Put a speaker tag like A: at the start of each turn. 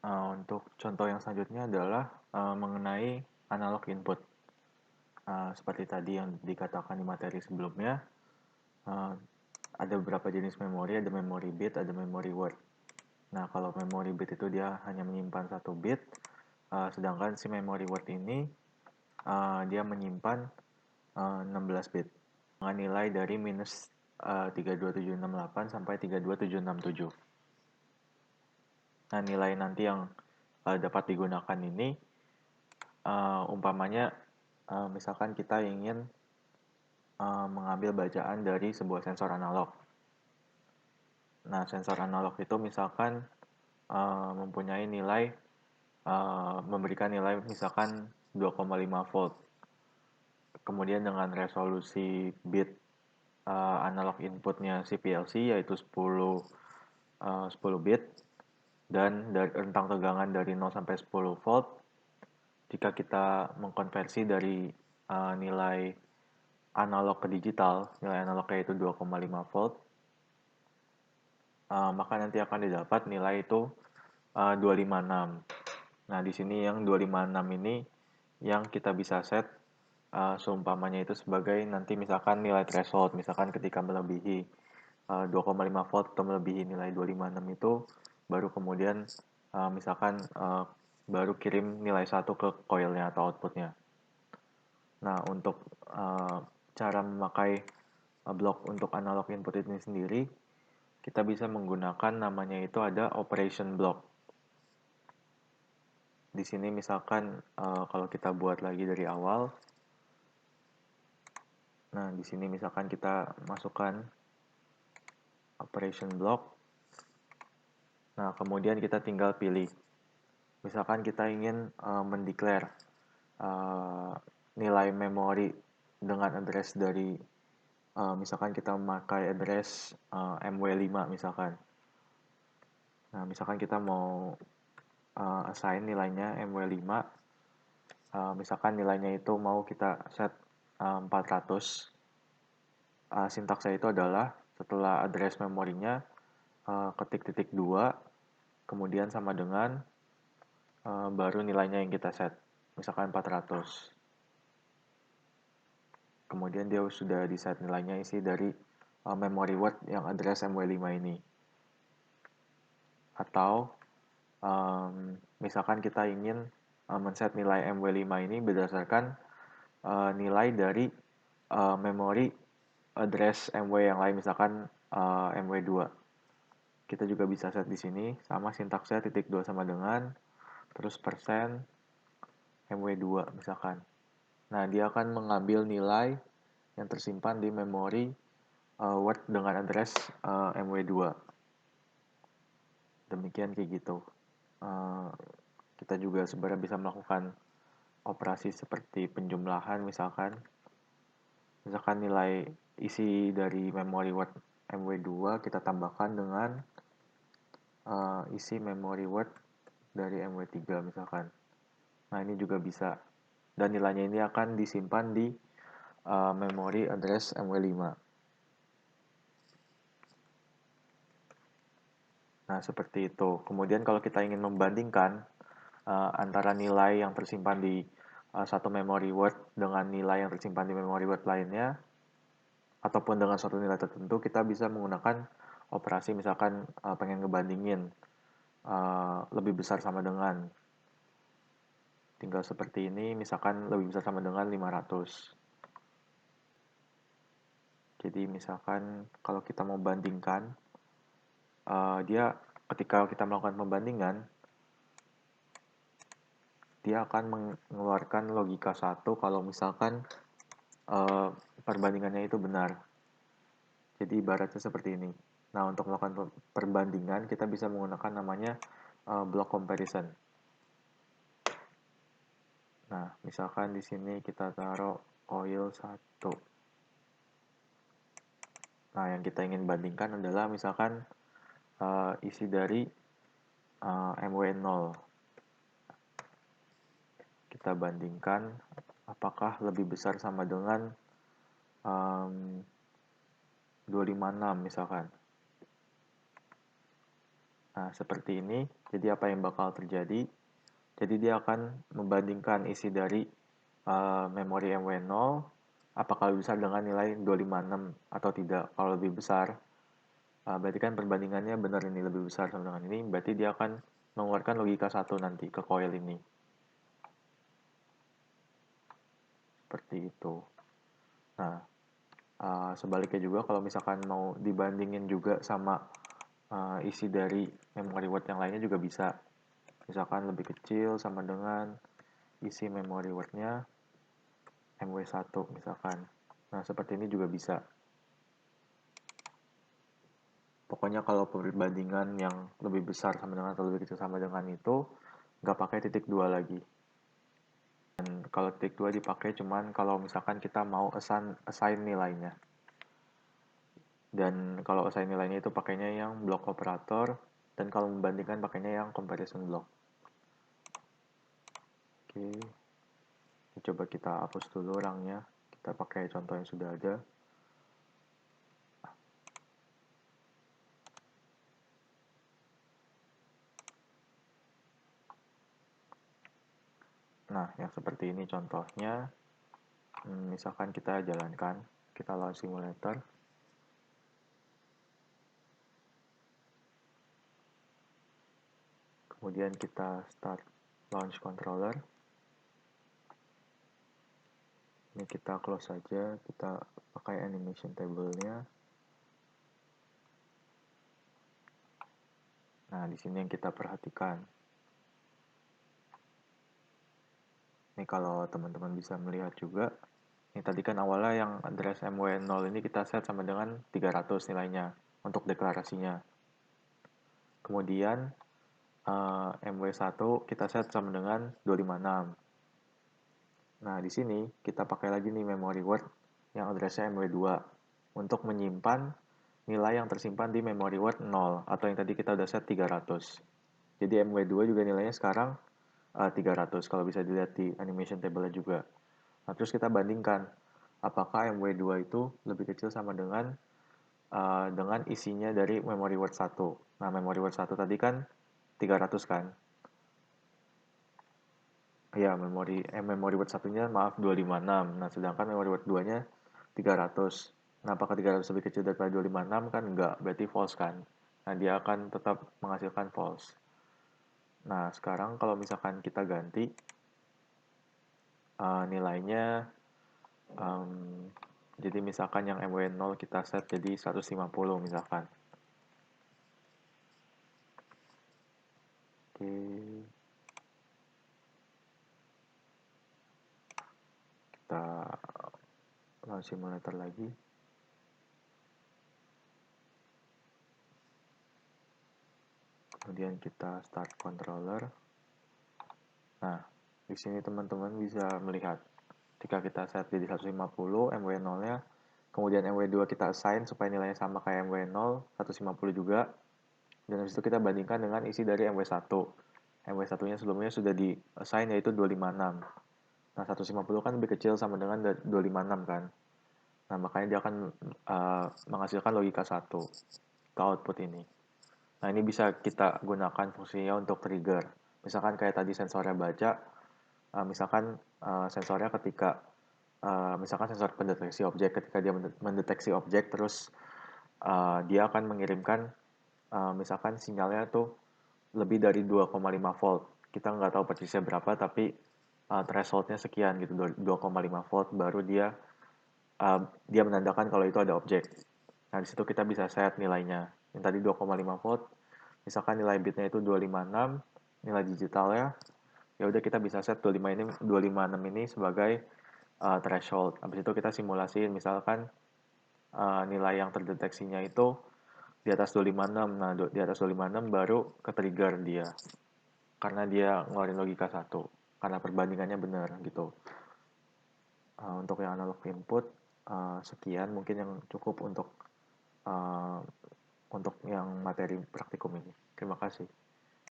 A: Untuk contoh yang selanjutnya adalah mengenai analog input. Seperti tadi yang dikatakan di materi sebelumnya, uh, ada beberapa jenis memori, ada memori bit, ada memori word. Nah, kalau memori bit itu dia hanya menyimpan 1 bit, sedangkan si memori word ini dia menyimpan 16 bit dengan nilai dari minus 32768 sampai 32767. Nah, nilai nanti yang dapat digunakan ini umpamanya misalkan kita ingin mengambil bacaan dari sebuah sensor analog. Nah, sensor analog itu misalkan mempunyai nilai memberikan nilai misalkan 2,5 volt. Kemudian dengan resolusi bit analog inputnya si PLC yaitu 10 bit dan dari rentang tegangan dari 0 sampai 10 volt. Jika kita mengkonversi dari nilai analog ke digital, nilai analognya itu 2,5 volt, maka nanti akan didapat nilai itu 256. Nah, di sini yang 256 ini yang kita bisa set seumpamanya itu sebagai nanti misalkan nilai threshold, misalkan ketika melebihi 2,5 volt atau melebihi nilai 256 itu baru kemudian misalkan baru kirim nilai 1 ke coilnya atau outputnya. Nah, untuk cara memakai blok untuk analog input ini sendiri, kita bisa menggunakan namanya itu ada operation block. Di sini misalkan kalau kita buat lagi dari awal, nah di sini misalkan kita masukkan operation block. Nah, kemudian kita tinggal pilih. Misalkan kita ingin mendeklar nilai memori dengan address dari misalkan kita memakai address MW5 misalkan. Nah, misalkan kita mau assign nilainya MW5, misalkan nilainya itu mau kita set 400. Sintaksnya itu adalah setelah address memorinya ketik titik 2, kemudian sama dengan baru nilainya yang kita set, misalkan 400. Kemudian dia sudah di set nilainya isi dari memory word yang address MW5 ini. Atau misalkan kita ingin men-set nilai MW5 ini berdasarkan nilai dari memori address MW yang lain, misalkan MW2. Kita juga bisa set di sini, sama sintaksnya titik 2 sama dengan, terus persen, MW2 misalkan. Nah, dia akan mengambil nilai yang tersimpan di memori word dengan address MW2. Demikian kayak gitu. Kita juga sebenarnya bisa melakukan operasi seperti penjumlahan misalkan. Misalkan nilai isi dari memori word MW2 kita tambahkan dengan isi memori word dari MW3 misalkan. Nah, ini juga bisa. Dan nilainya ini akan disimpan di memori address MW5. Nah, seperti itu. Kemudian kalau kita ingin membandingkan antara nilai yang tersimpan di satu memory word dengan nilai yang tersimpan di memory word lainnya, ataupun dengan suatu nilai tertentu, kita bisa menggunakan operasi misalkan pengen ngebandingin lebih besar sama dengan. Tinggal seperti ini, misalkan lebih besar sama dengan 500. Jadi misalkan kalau kita mau bandingkan, dia ketika kita melakukan pembandingan, dia akan mengeluarkan logika 1 kalau misalkan perbandingannya itu benar. Jadi ibaratnya seperti ini. Nah, untuk melakukan perbandingan, kita bisa menggunakan namanya block comparison. Nah, misalkan di sini kita taruh coil 1. Nah, yang kita ingin bandingkan adalah misalkan isi dari MW0. Kita bandingkan apakah lebih besar sama dengan 256 misalkan. Nah, seperti ini Jadi apa yang bakal terjadi? Jadi dia akan membandingkan isi dari memori MW0 apakah lebih besar dengan nilai 256 atau tidak. Kalau lebih besar, berarti kan perbandingannya benar ini lebih besar sama dengan ini, berarti dia akan mengeluarkan logika 1 nanti ke coil ini. Seperti itu. Nah, sebaliknya juga kalau misalkan mau dibandingin juga sama isi dari memory word yang lainnya juga bisa. Misalkan lebih kecil sama dengan isi memory word-nya MW1 misalkan. Nah, seperti ini juga bisa. Pokoknya kalau perbandingan yang lebih besar sama dengan atau lebih kecil sama dengan itu, nggak pakai titik 2 lagi. Dan kalau titik 2 dipakai cuman kalau misalkan kita mau assign nilainya. Dan kalau assign nilainya itu pakainya yang block operator, dan kalau membandingkan pakainya yang comparison block. Oke, coba kita hapus dulu rangnya. Kita pakai contoh yang sudah ada. Nah, yang seperti ini contohnya. Misalkan kita jalankan, kita launch simulator. Kemudian kita start launch controller. Ini kita close saja, kita pakai animation table-nya. Nah, di sini yang kita perhatikan. Ini kalau teman-teman bisa melihat juga, ini tadi kan awalnya yang address MW0 ini kita set sama dengan 300 nilainya untuk deklarasinya. Kemudian MW1 kita set sama dengan 256. Nah, di sini kita pakai lagi nih memory word yang addressnya MW2 untuk menyimpan nilai yang tersimpan di memory word 0 atau yang tadi kita udah set 300. Jadi MW2 juga nilainya sekarang 300 kalau bisa dilihat di animation table juga. Nah, terus kita bandingkan apakah MW2 itu lebih kecil sama dengan isinya dari memory word 1. Nah, memory word 1 tadi kan 300 kan? Ya, memory word satunya maaf 256. Nah, sedangkan memory word 2-nya 300. Nah, apakah 300 lebih kecil daripada 256 kan? Enggak, berarti false kan? Nah, dia akan tetap menghasilkan false. Nah, sekarang kalau misalkan kita ganti nilainya, jadi misalkan yang MW0 kita set jadi 150 misalkan. Oke. Kita launch simulator lagi. Kemudian kita start controller. Nah, di sini teman-teman bisa melihat ketika kita set jadi 150 MW0-nya, kemudian MW2 kita assign supaya nilainya sama kayak MW0, 150 juga. Dan habis itu kita bandingkan dengan isi dari MW1. MW1-nya sebelumnya sudah di assign yaitu 256. Nah, 150 kan lebih kecil sama dengan 256 kan. Nah, makanya dia akan menghasilkan logika 1 ke output ini. Nah, ini bisa kita gunakan fungsinya untuk trigger. Misalkan kayak tadi sensornya baca, misalkan sensornya ketika, misalkan sensor pendeteksi objek, ketika dia mendeteksi objek, terus dia akan mengirimkan, misalkan sinyalnya tuh lebih dari 2,5 volt. Kita nggak tahu persisnya berapa, tapi thresholdnya sekian gitu, 2,5 volt, baru dia menandakan kalau itu ada objek. Nah, di situ kita bisa set nilainya. Yang tadi 2,5 volt, misalkan nilai bitnya itu 256, nilai digitalnya, ya udah kita bisa set 256 ini sebagai threshold. Habis itu kita simulasiin, misalkan nilai yang terdeteksinya itu di atas 256. Nah, di atas 256 baru ke-trigger dia. Karena dia ngeluarin logika 1. Karena perbandingannya benar gitu. Untuk yang analog input, sekian mungkin yang cukup untuk yang materi praktikum ini. Terima kasih.